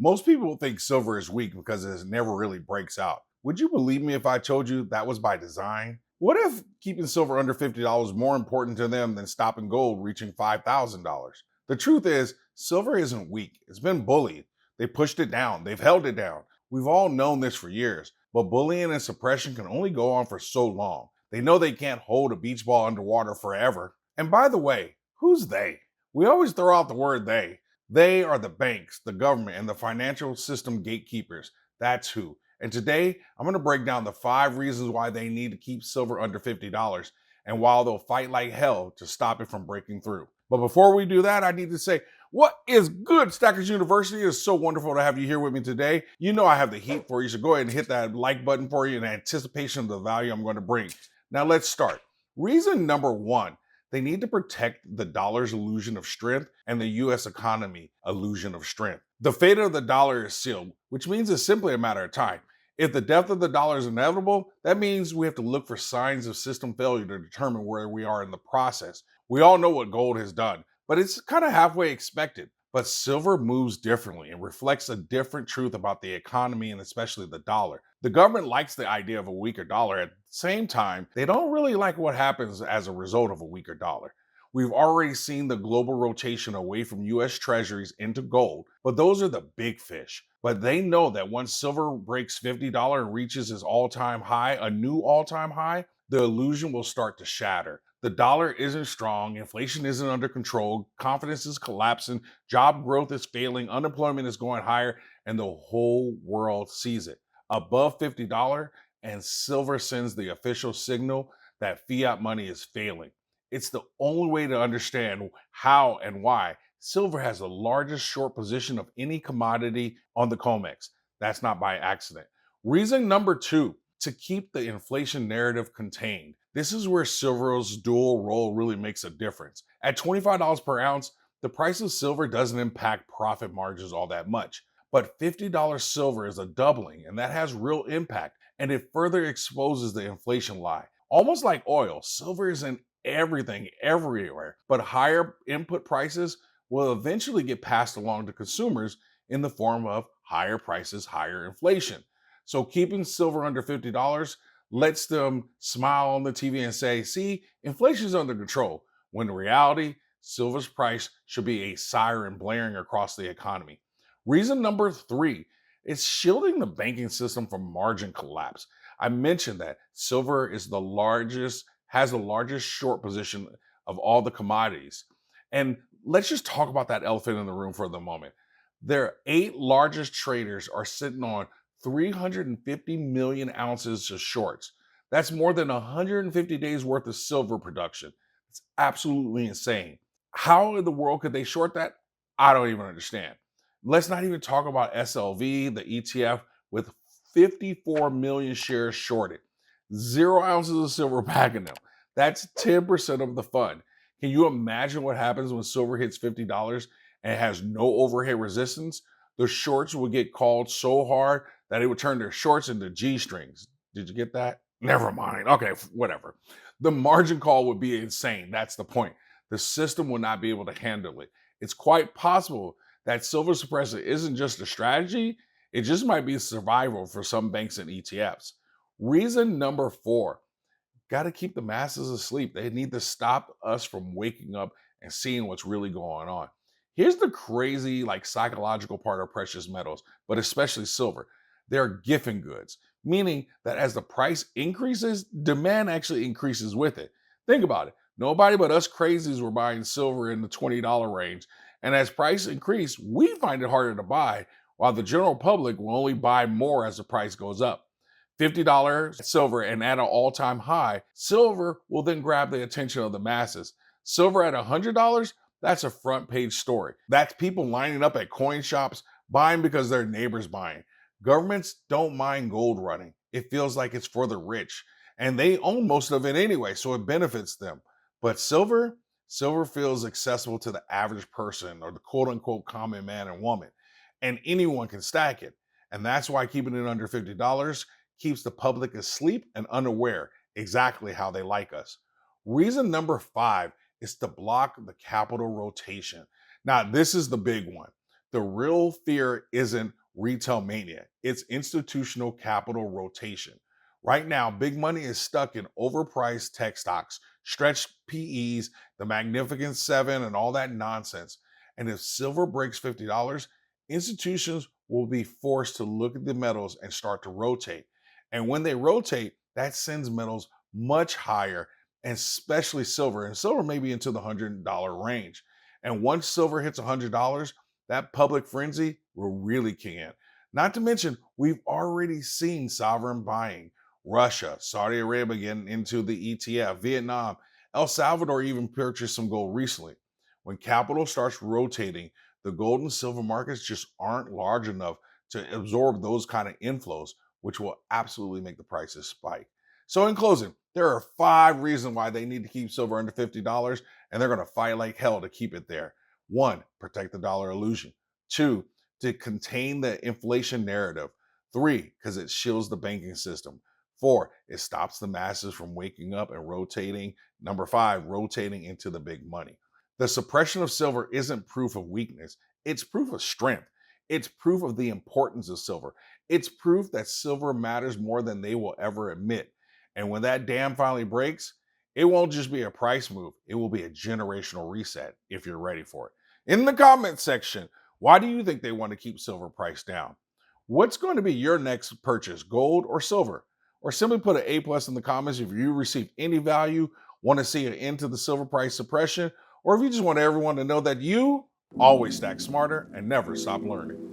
Most people think silver is weak because it never really breaks out. Would you believe me if I told you that was by design? What if keeping silver under $50 is more important to them than stopping gold reaching $5,000? The truth is, silver isn't weak. It's been bullied. They pushed it down, they've held it down. We've all known this for years, but bullying and suppression can only go on for so long. They know they can't hold a beach ball underwater forever. And by the way, who's they? We always throw out the word they. They are the banks, the government, and the financial system gatekeepers. That's who. And today, I'm going to break down the 5 reasons why they need to keep silver under $50 and why they'll fight like hell to stop it from breaking through. But before we do that, I need to say, what is good, Stackers University? It's so wonderful to have you here with me today. You know I have the heat for you, so go ahead and hit that like button for you in anticipation of the value I'm going to bring. Now let's start. Reason number 1. They need to protect the dollar's illusion of strength and the US economy illusion of strength. The fate of the dollar is sealed, which means it's simply a matter of time. If the death of the dollar is inevitable, that means we have to look for signs of system failure to determine where we are in the process. We all know what gold has done, but it's kind of halfway expected. But silver moves differently and reflects a different truth about the economy and especially the dollar. The government likes the idea of a weaker dollar. At the same time, they don't really like what happens as a result of a weaker dollar. We've already seen the global rotation away from US treasuries into gold, but those are the big fish. But they know that once silver breaks $50 and reaches its all-time high, a new all-time high, the illusion will start to shatter. The dollar isn't strong, inflation isn't under control, confidence is collapsing, job growth is failing, unemployment is going higher, and the whole world sees it. Above $50, and silver sends the official signal that fiat money is failing. It's the only way to understand how and why silver has the largest short position of any commodity on the COMEX. That's not by accident. Reason number 2, to keep the inflation narrative contained. This is where silver's dual role really makes a difference. At $25 per ounce, the price of silver doesn't impact profit margins all that much. But $50 silver is a doubling, and that has real impact, and it further exposes the inflation lie. Almost like oil, silver is in everything, everywhere, but higher input prices will eventually get passed along to consumers in the form of higher prices, higher inflation. So keeping silver under $50 lets them smile on the TV and say, see, inflation is under control, when in reality, silver's price should be a siren blaring across the economy. Reason number 3, it's shielding the banking system from margin collapse. I mentioned that silver is has the largest short position of all the commodities. And let's just talk about that elephant in the room for the moment. Their 8 largest traders are sitting on 350 million ounces of shorts. That's more than 150 days worth of silver production. It's absolutely insane. How in the world could they short that? I don't even understand. Let's not even talk about SLV, the ETF, with 54 million shares shorted. 0 ounces of silver backing them. That's 10% of the fund. Can you imagine what happens when silver hits $50 and it has no overhead resistance? The shorts will get called so hard that it would turn their shorts into G-strings. Did you get that? Never mind. Okay, whatever. The margin call would be insane. That's the point. The system will not be able to handle it. It's quite possible that silver suppression isn't just a strategy, it just might be survival for some banks and ETFs. Reason number 4, got to keep the masses asleep. They need to stop us from waking up and seeing what's really going on. Here's the crazy, psychological part of precious metals, but especially silver. They're giffen goods, meaning that as the price increases, demand actually increases with it. Think about it. Nobody but us crazies were buying silver in the $20 range. And as price increase, we find it harder to buy, while the general public will only buy more as the price goes up. $50 silver and at an all-time high, silver will then grab the attention of the masses. Silver at $100, that's a front page story. That's people lining up at coin shops, buying because their neighbor's buying. Governments don't mind gold running. It feels like it's for the rich, and they own most of it anyway, so it benefits them. But silver feels accessible to the average person or the quote-unquote common man and woman, and anyone can stack it. And that's why keeping it under $50 keeps the public asleep and unaware, exactly how they like us. Reason number 5 is to block the capital rotation. Now, this is the big one. The real fear isn't retail mania, it's institutional capital rotation. Right now, big money is stuck in overpriced tech stocks, stretched PEs, the Magnificent Seven, and all that nonsense. And if silver breaks $50, institutions will be forced to look at the metals and start to rotate. And when they rotate, that sends metals much higher, and especially silver. And silver may be into the $100 range. And once silver hits $100, that public frenzy will really kick in. Not to mention, we've already seen sovereign buying. Russia, Saudi Arabia getting into the ETF, Vietnam, El Salvador even purchased some gold recently. When capital starts rotating, the gold and silver markets just aren't large enough to absorb those kind of inflows, which will absolutely make the prices spike. So, in closing, there are 5 reasons why they need to keep silver under $50, and they're going to fight like hell to keep it there. 1, protect the dollar illusion. 2, to contain the inflation narrative. 3, because it shields the banking system. 4, it stops the masses from waking up and rotating. Number 5, rotating into the big money. The suppression of silver isn't proof of weakness, it's proof of strength. It's proof of the importance of silver. It's proof that silver matters more than they will ever admit. And when that dam finally breaks, it won't just be a price move, it will be a generational reset if you're ready for it. In the comment section, why do you think they want to keep silver price down? What's going to be your next purchase, gold or silver? Or simply put an A plus in the comments if you received any value, want to see an end to the silver price suppression, or if you just want everyone to know that you always stack smarter and never stop learning.